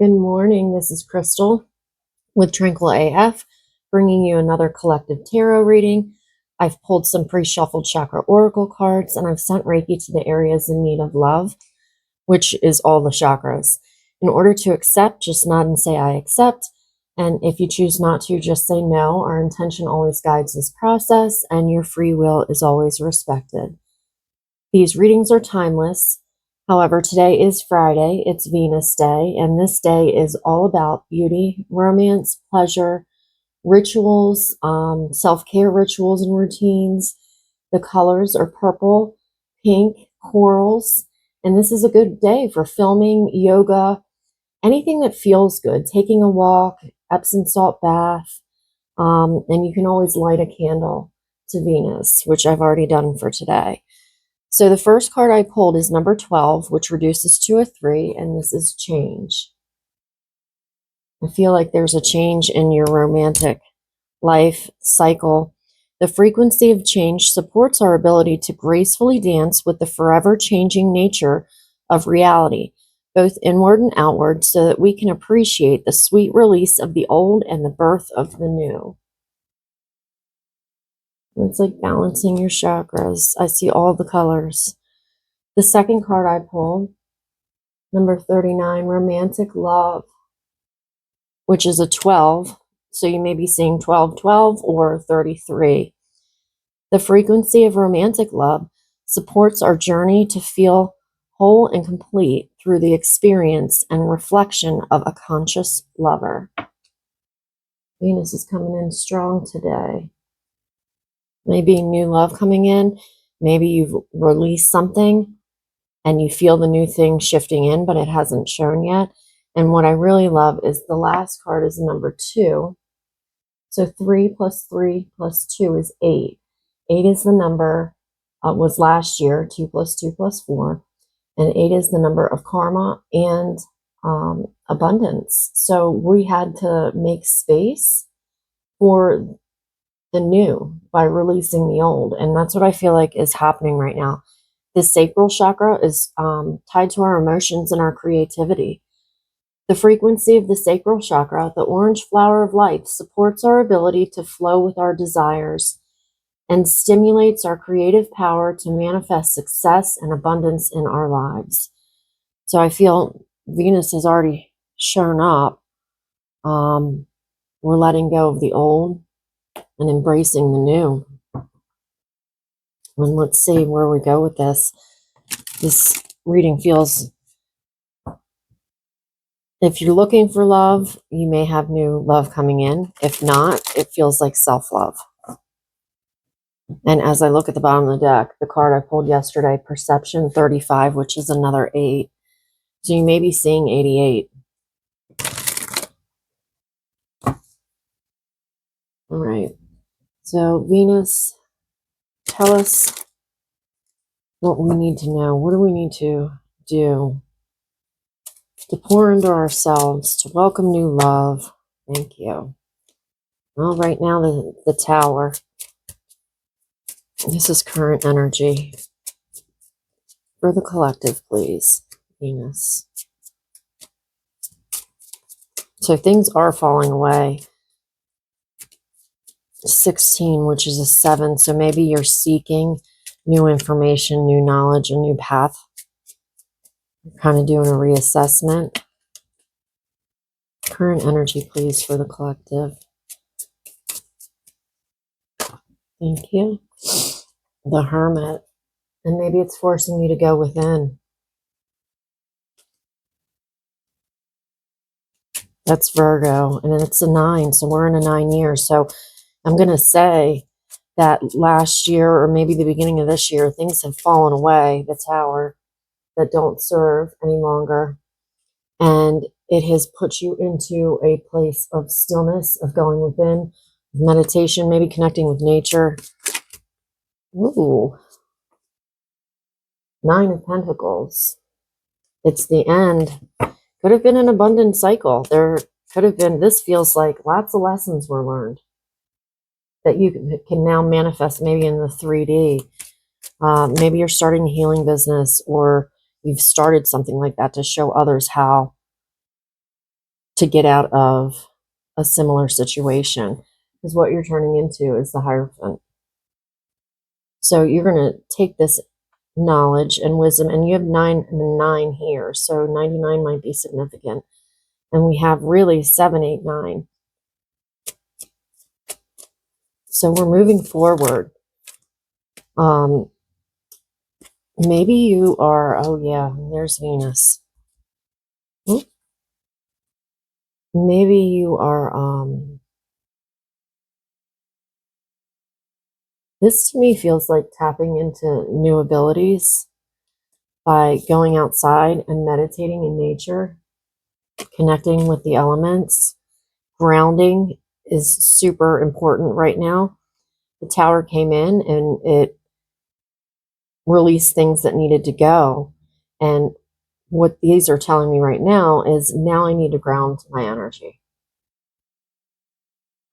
Good morning, this is Crystal with Tranquil AF, bringing you another collective tarot reading. I've pulled some pre-shuffled chakra oracle cards, and I've sent Reiki to the areas in need of love, which is all the chakras. In order to accept, just nod and say, I accept. And if you choose not to, just say no. Our intention always guides this process, and your free will is always respected. These readings are timeless. However, today is Friday, it's Venus Day, and this day is all about beauty, romance, pleasure, rituals, self-care rituals and routines. The colors are purple, pink, corals, and this is a good day for filming, yoga, anything that feels good, taking a walk, Epsom salt bath, and you can always light a candle to Venus, which I've already done for today. So the first card I pulled is number 12, which reduces to a 3, and this is change. I feel like there's a change in your romantic life cycle. The frequency of change supports our ability to gracefully dance with the forever changing nature of reality, both inward and outward, so that we can appreciate the sweet release of the old and the birth of the new. It's like balancing your chakras. I see all the colors. The second card I pulled, number 39, romantic love, which is a 12. So you may be seeing 12, 12 or 33. The frequency of romantic love supports our journey to feel whole and complete through the experience and reflection of a conscious lover. Venus is coming in strong today. Maybe new love coming in. Maybe you've released something and you feel the new thing shifting in, but it hasn't shown yet. And what I really love is the last card is number 2. So 3 plus 3 plus 2 is 8. 8 is the number, was last year, 2 plus 2 plus 4. And 8 is the number of karma and abundance. So we had to make space for the new by releasing the old. And that's what I feel like is happening right now. The sacral chakra is tied to our emotions and our creativity. The frequency of the sacral chakra, the orange flower of life, supports our ability to flow with our desires and stimulates our creative power to manifest success and abundance in our lives. So I feel Venus has already shown up. We're letting go of the old and embracing the new. And let's see where we go with this. This reading feels, if you're looking for love, you may have new love coming in. If not, it feels like self-love. And as I look at the bottom of the deck, the card I pulled yesterday, Perception 35, which is another 8. So you may be seeing 88. All right. So Venus, tell us what we need to know. What do we need to do to pour into ourselves, to welcome new love? Thank you. Well, right now, the Tower. This is current energy. For the collective, please, Venus. So things are falling away. 16, which is a 7. So maybe you're seeking new information, new knowledge, a new path. You're kind of doing a reassessment. Current energy, please, for the collective. Thank you. The Hermit. And maybe it's forcing you to go within. That's Virgo. And it's a 9. So we're in a 9 years. So I'm going to say that last year or maybe the beginning of this year, things have fallen away, the Tower, that don't serve any longer. And it has put you into a place of stillness, of going within, meditation, maybe connecting with nature. Ooh. 9 of Pentacles. It's the end. Could have been an abundant cycle. There could have been, this feels like lots of lessons were learned that you can now manifest maybe in the 3D. Maybe you're starting a healing business, or you've started something like that to show others how to get out of a similar situation. Because what you're turning into is the Hierophant. So you're going to take this knowledge and wisdom, and you have 9 and 9 here, so 99 might be significant. And we have really 7, 8, 9. So we're moving forward. Maybe you are, oh yeah, there's Venus. Maybe you are, this to me feels like tapping into new abilities by going outside and meditating in nature, connecting with the elements. Grounding is super important right now. The tower came in and it released things that needed to go. And what these are telling me right now is now I need to ground my energy.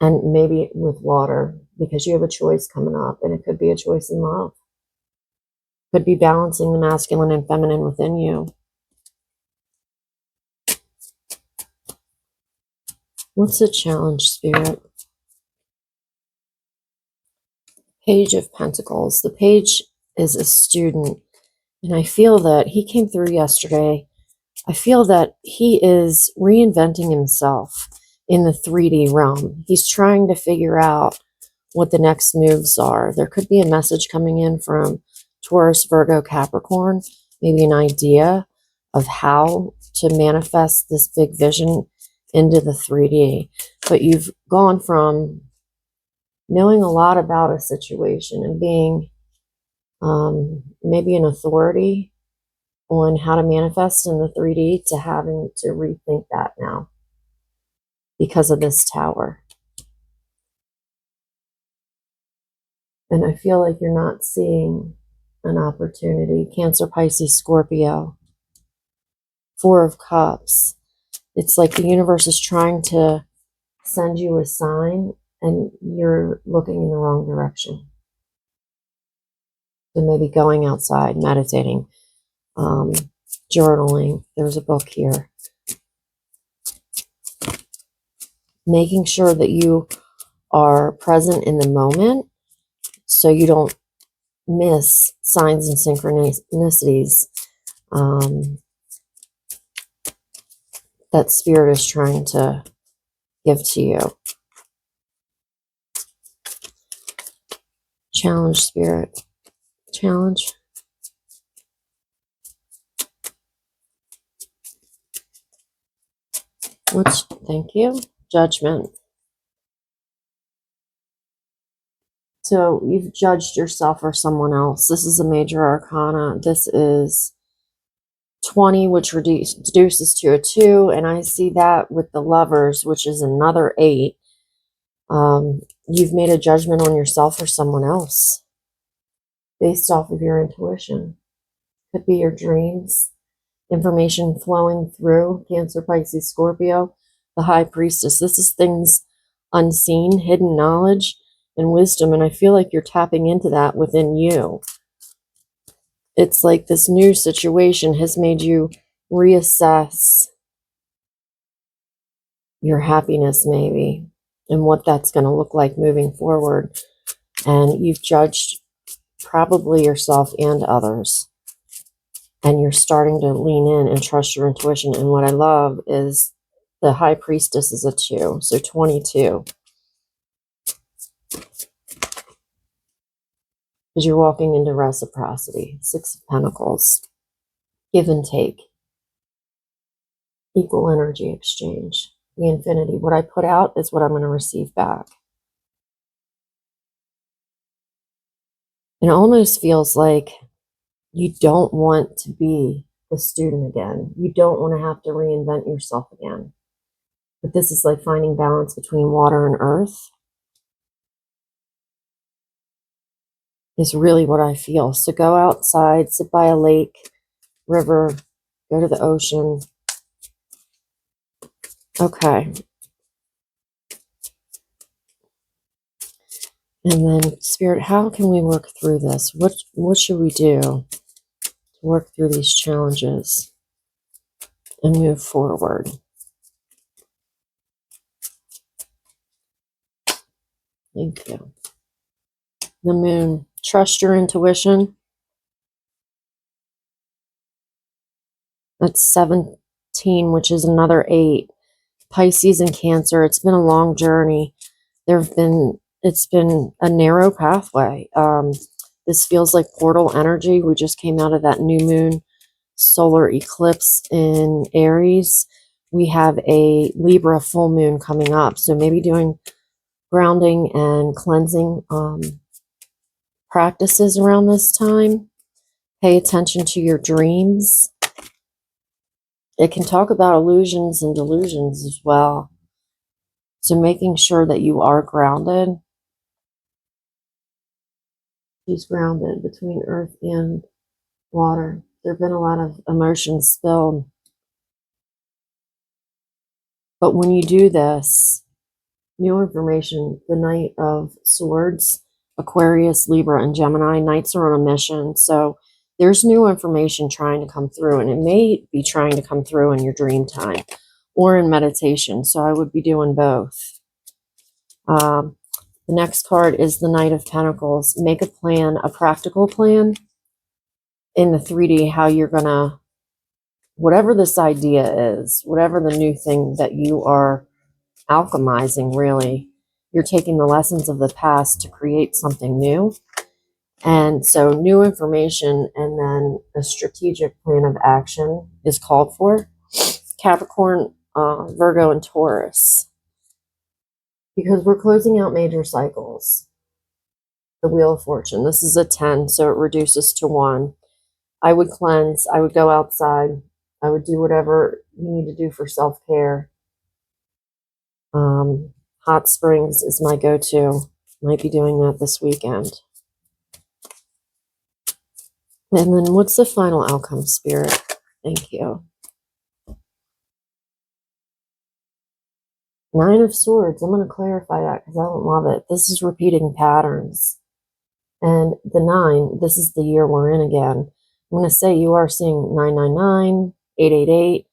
And maybe with water, because you have a choice coming up, and it could be a choice in love. Could be balancing the masculine and feminine within you. What's the challenge, Spirit? Page of Pentacles. The page is a student, and I feel that he came through yesterday. I feel that he is reinventing himself in the 3D realm. He's trying to figure out what the next moves are. There could be a message coming in from Taurus, Virgo, Capricorn, maybe an idea of how to manifest this big vision into the 3D. But you've gone from knowing a lot about a situation and being maybe an authority on how to manifest in the 3D to having to rethink that now because of this tower. And I feel like you're not seeing an opportunity. Cancer, Pisces, Scorpio. 4 of Cups. It's like the universe is trying to send you a sign and you're looking in the wrong direction. So maybe going outside, meditating, journaling. There's a book here. Making sure that you are present in the moment so you don't miss signs and synchronicities that Spirit is trying to give to you. Challenge, Spirit. Challenge. Thank you. Judgment. So you've judged yourself or someone else. This is a major arcana. This is 20, which reduces to a 2. And I see that with the Lovers, which is another 8. You've made a judgment on yourself or someone else based off of your intuition. Could be your dreams, information flowing through. Cancer, Pisces, Scorpio, the High Priestess. This is things unseen, hidden knowledge and wisdom, and I feel like you're tapping into that within you. It's like this new situation has made you reassess your happiness maybe and what that's going to look like moving forward. And you've judged probably yourself and others. And you're starting to lean in and trust your intuition. And what I love is the High Priestess is a 2, so 22. Because you're walking into reciprocity. 6 of Pentacles. Give and take. Equal energy exchange. The infinity. What I put out is what I'm going to receive back. It almost feels like you don't want to be the student again. You don't want to have to reinvent yourself again. But this is like finding balance between water and earth. Is really what I feel. So go outside, sit by a lake, river, go to the ocean. Okay. And then, Spirit, how can we work through this? What should we do to work through these challenges and move forward? Thank you. The moon. Trust your intuition. That's 17, which is another 8. Pisces and Cancer. It's been a long journey. It's been a narrow pathway. This feels like portal energy. We just came out of that new moon solar eclipse in Aries. We have a Libra full moon coming up. So maybe doing grounding and cleansing practices around this time. Pay attention to your dreams. It can talk about illusions and delusions as well. So making sure that you are grounded. He's grounded between earth and water. There have been a lot of emotions spilled. But when you do this, new information, the Knight of Swords, Aquarius, Libra, and Gemini, Knights are on a mission. So there's new information trying to come through, and it may be trying to come through in your dream time or in meditation. So I would be doing both. The next card is the Knight of Pentacles. Make a plan, a practical plan in the 3D, how you're going to, whatever this idea is, whatever the new thing that you are alchemizing, really, you're taking the lessons of the past to create something new. And so new information and then a strategic plan of action is called for. Capricorn, Virgo, and Taurus. Because we're closing out major cycles. The Wheel of Fortune. This is a 10, so it reduces to 1. I would cleanse. I would go outside. I would do whatever you need to do for self-care. Hot springs is my go-to. Might be doing that this weekend. And then what's the final outcome, Spirit? Thank you. 9 of Swords. I'm going to clarify that because I don't love it. This is repeating patterns. And the 9, this is the year we're in again. I'm going to say you are seeing 999, 888,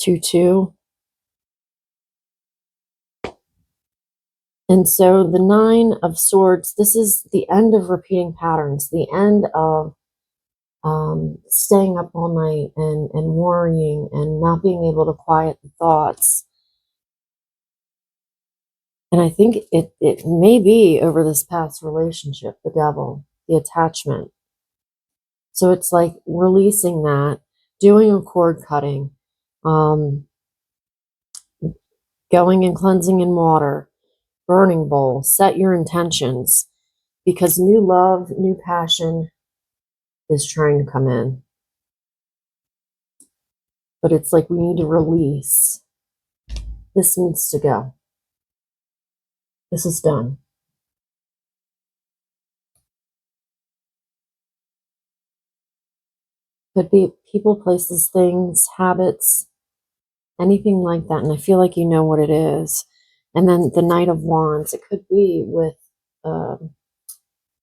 22. And so the 9 of Swords, this is the end of repeating patterns, the end of staying up all night and worrying and not being able to quiet the thoughts. And I think it may be over this past relationship, the devil, the attachment. So it's like releasing that, doing a cord cutting, going and cleansing in water, burning bowl, set your intentions, because new love, new passion is trying to come in. But it's like we need to release. This needs to go. This is done. Could be people, places, things, habits, anything like that. And I feel like you know what it is. And then the Knight of Wands. It could be with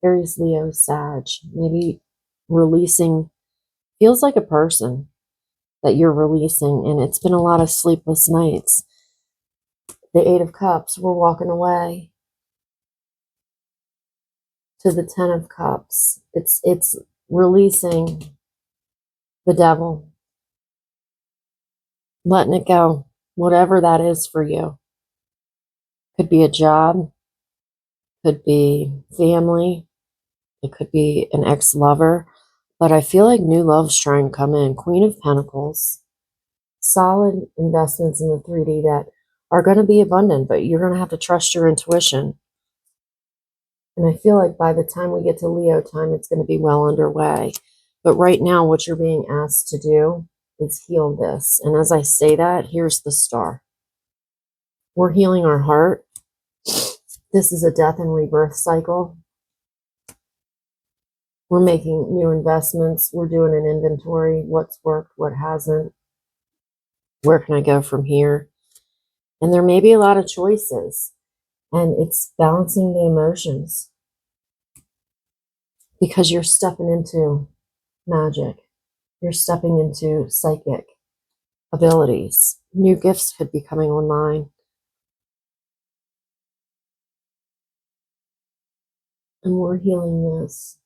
Aries, Leo, Sag. Maybe releasing. Feels like a person that you're releasing. And it's been a lot of sleepless nights. The 8 of Cups. We're walking away. To the 10 of Cups. It's releasing the devil. Letting it go. Whatever that is for you. Could be a job. Could be family. It could be an ex-lover. But I feel like new love's trying to come in. Queen of Pentacles. Solid investments in the 3D that are going to be abundant, but you're going to have to trust your intuition. And I feel like by the time we get to Leo time, it's going to be well underway. But right now, what you're being asked to do is heal this. And as I say that, here's the star. We're healing our heart. This is a death and rebirth cycle. We're making new investments. We're doing an inventory. What's worked, what hasn't. Where can I go from here? And there may be a lot of choices. And it's balancing the emotions. Because you're stepping into magic. You're stepping into psychic abilities. New gifts could be coming online. And we're healing this.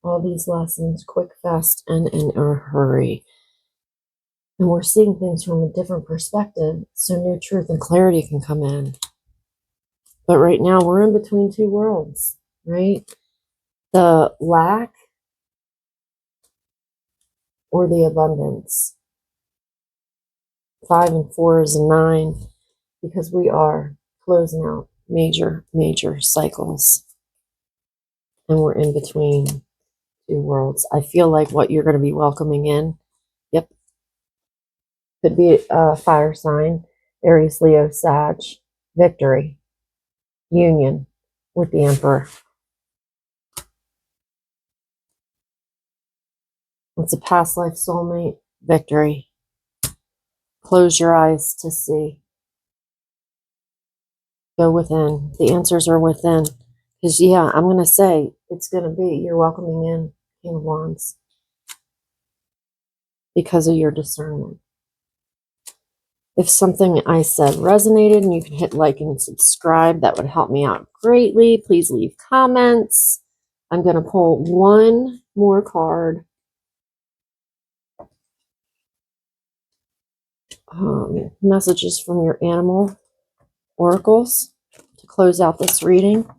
All these lessons, quick, fast, and in a hurry. And we're seeing things from a different perspective, so new truth and clarity can come in. But right now, we're in between two worlds, right? The lack or the abundance. 5 and 4 is a 9, because we are closing out major cycles. And we're in between two worlds. I feel like what you're going to be welcoming in, yep, could be a fire sign, Aries, Leo, Sag, victory, union with the Emperor. It's a past life soulmate, victory. Close your eyes to see. Go within. The answers are within. Because, yeah, I'm going to say it's going to be, you're welcoming in King of Wands because of your discernment. If something I said resonated and you can hit like and subscribe, that would help me out greatly. Please leave comments. I'm going to pull one more card. Messages from your animal oracles to close out this reading.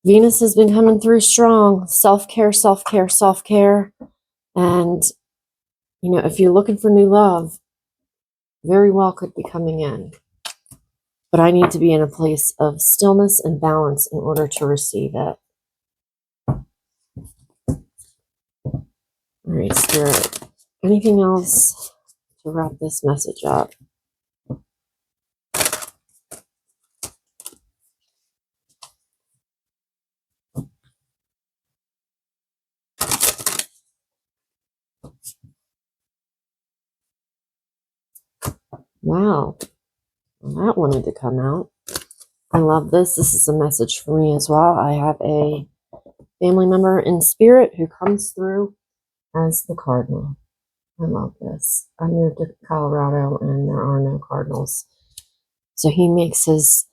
Venus has been coming through strong. Self-care, self-care, self-care. And, you know, if you're looking for new love, very well could be coming in. But I need to be in a place of stillness and balance in order to receive it. All right, Spirit. Anything else to wrap this message up? Wow. Well, that wanted to come out. I love this. This is a message for me as well. I have a family member in spirit who comes through as the cardinal. I love this. I moved to Colorado and there are no cardinals. So he makes his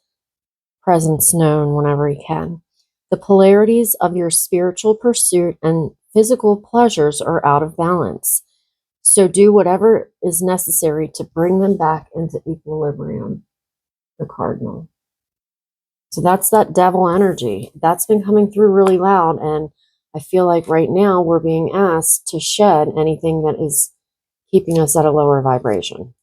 presence known whenever he can. The polarities of your spiritual pursuit and physical pleasures are out of balance. So do whatever is necessary to bring them back into equilibrium, the cardinal. So that's that devil energy. That's been coming through really loud. And I feel like right now we're being asked to shed anything that is keeping us at a lower vibration.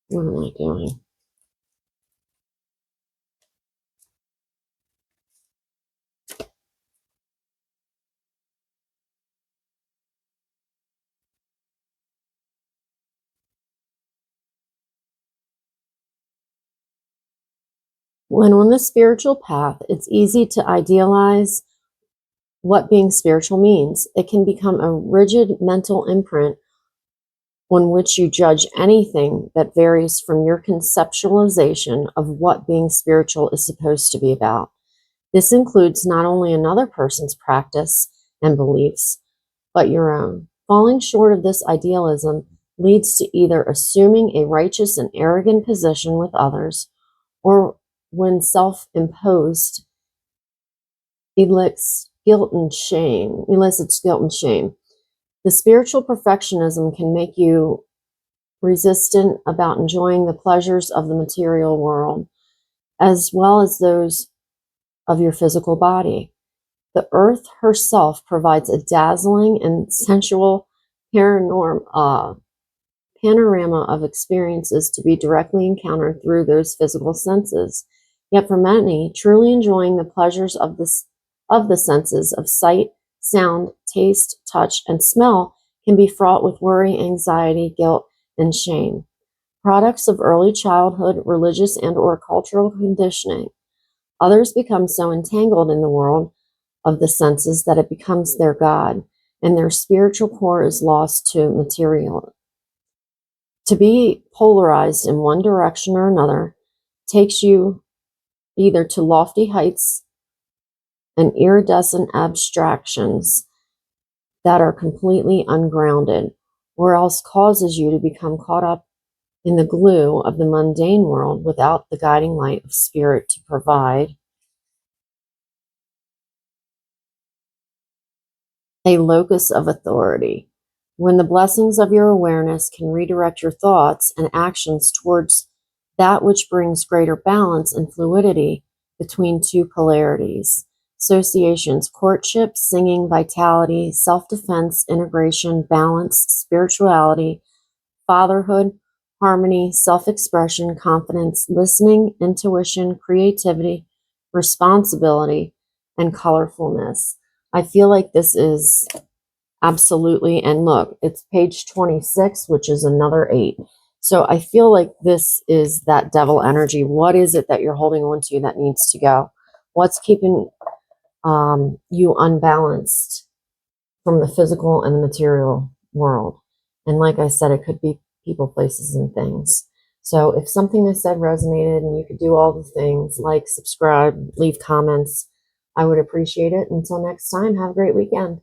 What am I doing? When on the spiritual path, it's easy to idealize what being spiritual means. It can become a rigid mental imprint on which you judge anything that varies from your conceptualization of what being spiritual is supposed to be about. This includes not only another person's practice and beliefs, but your own. Falling short of this idealism leads to either assuming a righteous and arrogant position with others, or when self-imposed elicits guilt and shame. The spiritual perfectionism can make you resistant about enjoying the pleasures of the material world, as well as those of your physical body. The earth herself provides a dazzling and sensual panorama of experiences to be directly encountered through those physical senses. Yet for many, truly enjoying the pleasures of the senses of sight, sound, taste, touch, and smell can be fraught with worry, anxiety, guilt, and shame. Products of early childhood, religious and or cultural conditioning. Others become so entangled in the world of the senses that it becomes their God, and their spiritual core is lost to material. To be polarized in one direction or another takes you either to lofty heights and iridescent abstractions that are completely ungrounded, or else causes you to become caught up in the glue of the mundane world without the guiding light of spirit to provide a locus of authority. When the blessings of your awareness can redirect your thoughts and actions towards that which brings greater balance and fluidity between two polarities. Associations, courtship, singing, vitality, self-defense, integration, balance, spirituality, fatherhood, harmony, self-expression, confidence, listening, intuition, creativity, responsibility, and colorfulness. I feel like this is absolutely, and look, it's page 26, which is another 8. So I feel like this is that devil energy. What is it that you're holding on to that needs to go? What's keeping you unbalanced from the physical and the material world? And like I said, it could be people, places, and things. So if something I said resonated and you could do all the things, like, subscribe, leave comments, I would appreciate it. Until next time, have a great weekend.